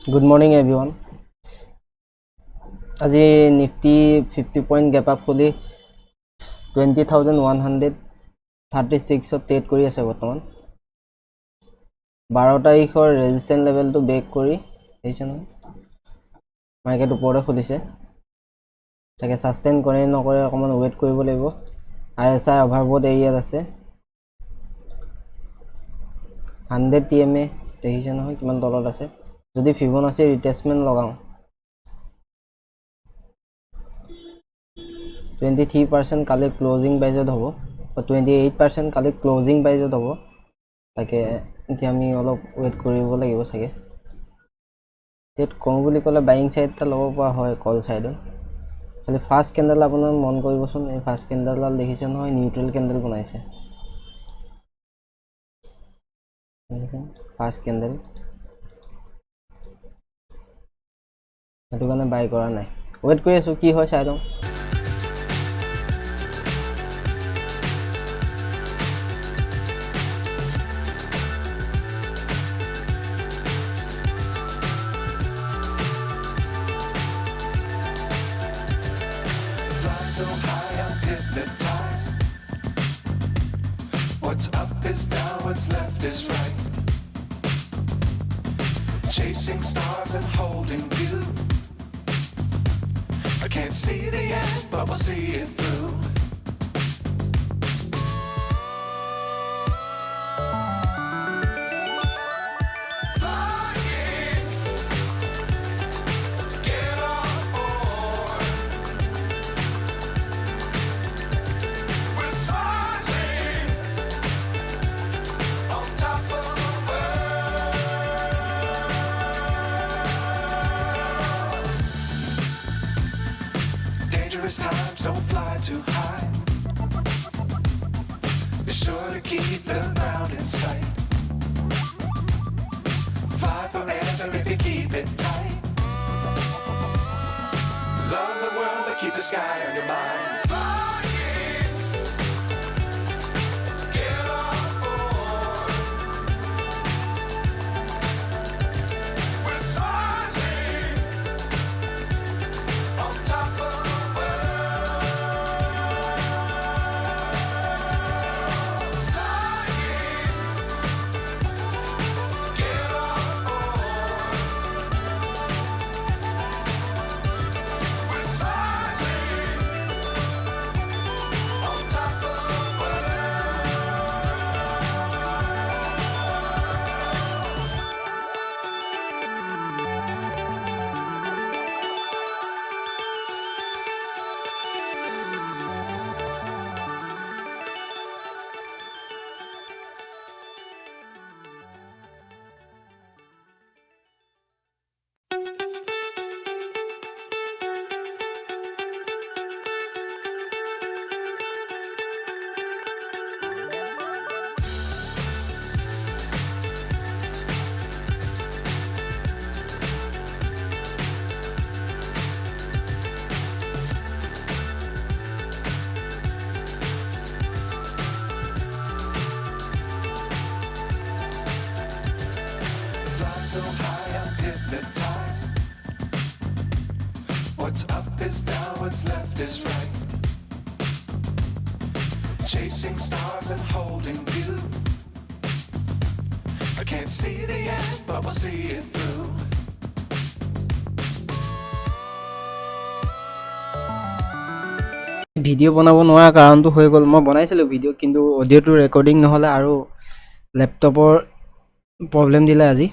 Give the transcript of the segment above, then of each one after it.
Good morning everyone. আজি nifty 50 point gap up kholi 20,136 ত trade কৰি আছে বৰ্তমান 12 তাৰিখৰ ৰেজিস্ট্যান্স লেভেল to ব্ৰেক কৰি দেখিছে ন মাৰ্কেট ওপৰতে খুলিছে চাগে সাস্টেইন কৰে নকৰে অকমান ওয়েট কৰিব লাগিব RSI ওভাৰবট এৰিয়াত আছে 100 TMA দেখিছে নহয় কিমান তলত আছে যদি ফিবোনাচি ৰিটেষ্টমেন্ট লগাও 23% কালি ক্লোজিং প্ৰাইসত হ'ব 28% কালি ক্লোজিং প্ৰাইসত হ'ব তাকে এতিয়া আমি অলপ ওয়েট কৰিব লাগিব চাগে টেট কম বুলি কলে বাইং সাইড টা লব পৰা হয় কল সাইডত খালি ফাৰ্স্ট ক্যান্ডেল আপোনাৰ মন কৰিবচোন এই ফাৰ্স্ট ক্যান্ডেল লাল দেখিছে নহয় নিউট্ৰেল ক্যান্ডেল বনাইছে ফাৰ্স্ট ক্যান্ডেল এটো কাৰণে বাই কৰা নাই ওয়েট কৰি আছো কি হয় চাই লওঁ So high, I'm hypnotized. What's up is down, what's left is right. Chasing stars and holding you. I can't see the end, but we'll see it through. Dangerous times, don't fly too high. Be sure to keep the ground in sight. Fly forever if you keep it tight. Love the world, but keep the sky on your mind. So high, I'm hypnotized. What's up is down, what's left is right. Chasing stars and holding you. I can't see the end, but we'll see it through. Video বনাব নোৱাৰা কাৰণটো হৈ গল মই বনাইছিলো video কিন্তু অডিওটো recording নহলে আৰু ল্যাপটপৰ problem দিলে আজি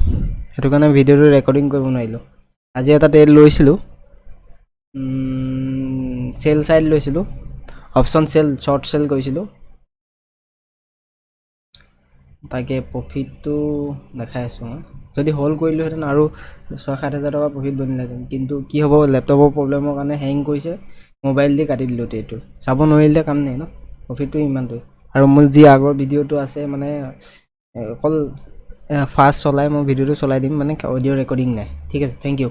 হেতু কাৰণে ভিডিওটো ৰেকৰ্ডিং কৰিব নোৱাৰিলো আজি এটা টেল লৈছিলো সেল সাইড লৈছিলো অপচন সেল শৰ্ট সেল কৰিছিলো তাকে প্ৰফিটটো দেখাই আছো যদি হোল্ড কৰিলো হেতেন আৰু 6-7,000 টকা প্ৰফিট বনিলেতেন কিন্তু কি হ'ব ল্যাপটপৰ প্ৰবলেমৰ কাৰণে হেং কৰিছে মোবাইল দি কাটি দিলো টেটো চাব নোৱাৰিলে কাম নাই ন প্ৰফিটটো ইমানটো আৰু মোৰ যি আগৰ ভিডিওটো আছে মানে অকল ফাষ্ট চলাই মই ভিডিওটো চলাই দিম মানে অডিও ৰেকৰ্ডিং নাই ঠিক আছে থ্যাংক ইউ